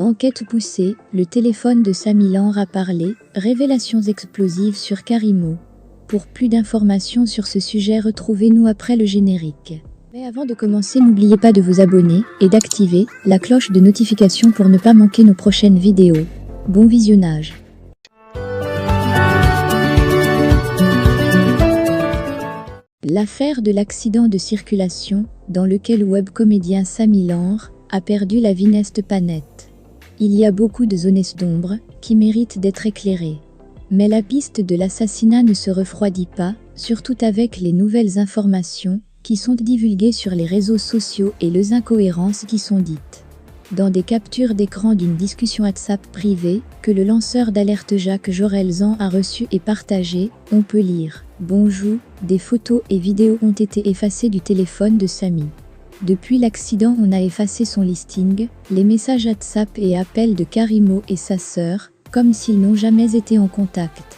Enquête poussée, le téléphone de Samy Lenre a parlé, révélations explosives sur Karimo. Pour plus d'informations sur ce sujet, retrouvez-nous après le générique. Mais avant de commencer, n'oubliez pas de vous abonner et d'activer la cloche de notification pour ne pas manquer nos prochaines vidéos. Bon visionnage. L'affaire de l'accident de circulation, dans lequel webcomédien Samy Lenre a perdu la vie n'est pas nette. Il y a beaucoup de zones d'ombre qui méritent d'être éclairées. Mais la piste de l'assassinat ne se refroidit pas, surtout avec les nouvelles informations qui sont divulguées sur les réseaux sociaux et les incohérences qui sont dites. Dans des captures d'écran d'une discussion WhatsApp privée que le lanceur d'alerte Jacques Jorelzan a reçue et partagée, on peut lire « Bonjour, des photos et vidéos ont été effacées du téléphone de Samy. Depuis l'accident, on a effacé son listing, les messages WhatsApp et appels de Karimo et sa sœur, comme s'ils n'ont jamais été en contact. »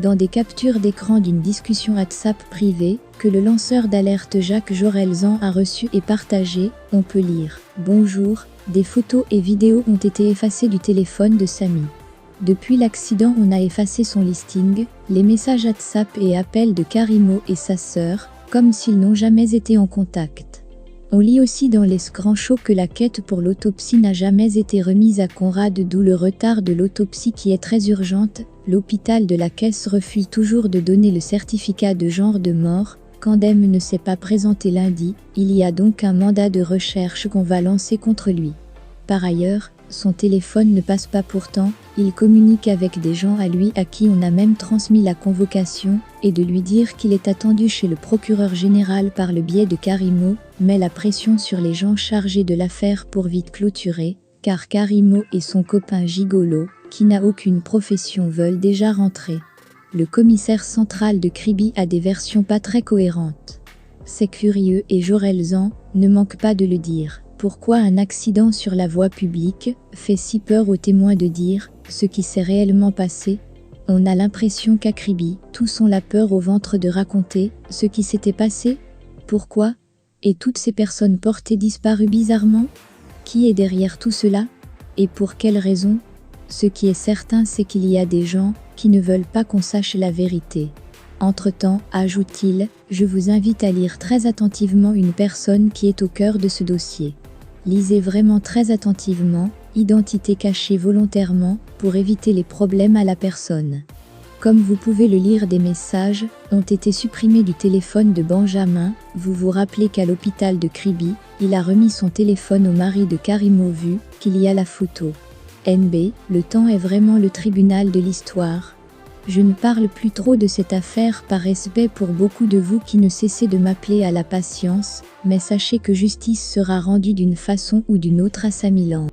Dans des captures d'écran d'une discussion WhatsApp privée que le lanceur d'alerte Jacques Jorelzan a reçue et partagée, on peut lire « Bonjour, des photos et vidéos ont été effacées du téléphone de Samy. Depuis l'accident, on a effacé son listing, les messages WhatsApp et appels de Karimo et sa sœur, comme s'ils n'ont jamais été en contact. » On lit aussi dans les grands shows que la quête pour l'autopsie n'a jamais été remise à Conrad, d'où le retard de l'autopsie qui est très urgente. L'hôpital de la Caisse refuse toujours de donner le certificat de genre de mort. Candem ne s'est pas présenté lundi, il y a donc un mandat de recherche qu'on va lancer contre lui. Par ailleurs, son téléphone ne passe pas pourtant, il communique avec des gens à lui à qui on a même transmis la convocation, et de lui dire qu'il est attendu chez le procureur général par le biais de Karimo, met la pression sur les gens chargés de l'affaire pour vite clôturer, car Karimo et son copain gigolo, qui n'a aucune profession, veulent déjà rentrer. Le commissaire central de Kribi a des versions pas très cohérentes. C'est curieux et Jorelzan ne manque pas de le dire. Pourquoi un accident sur la voie publique fait si peur aux témoins de dire ce qui s'est réellement passé? On a l'impression qu'à Kribi, tous ont la peur au ventre de raconter ce qui s'était passé. Pourquoi? Et toutes ces personnes portées disparues bizarrement? Qui est derrière tout cela? Et pour quelles raisons? Ce qui est certain, c'est qu'il y a des gens qui ne veulent pas qu'on sache la vérité. Entre-temps, ajoute-t-il, je vous invite à lire très attentivement une personne qui est au cœur de ce dossier. Lisez vraiment très attentivement, identité cachée volontairement, pour éviter les problèmes à la personne. Comme vous pouvez le lire, des messages ont été supprimés du téléphone de Benjamin. Vous vous rappelez qu'à l'hôpital de Kribi, il a remis son téléphone au mari de Karimo vu qu'il y a la photo. NB, le temps est vraiment le tribunal de l'histoire. Je ne parle plus trop de cette affaire par respect pour beaucoup de vous qui ne cessez de m'appeler à la patience, mais sachez que justice sera rendue d'une façon ou d'une autre à Samy Lenre.